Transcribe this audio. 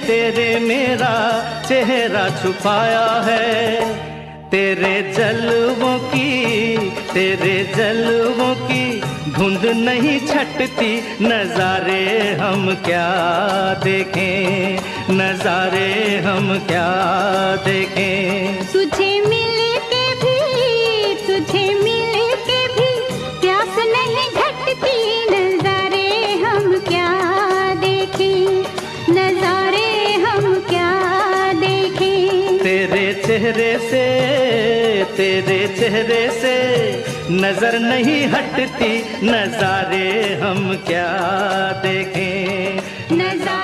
तेरे मेरा चेहरा छुपाया है। तेरे जलवों की धुंध नहीं छटती, नजारे हम क्या देखें, नजारे हम क्या देखें। तुझे मिल के भी प्यास नहीं घटती, नजारे हम क्या देखें, नजारे हम क्या देखें। तेरे चेहरे से नजर नहीं हटती, नजारे हम क्या देखें, नजारे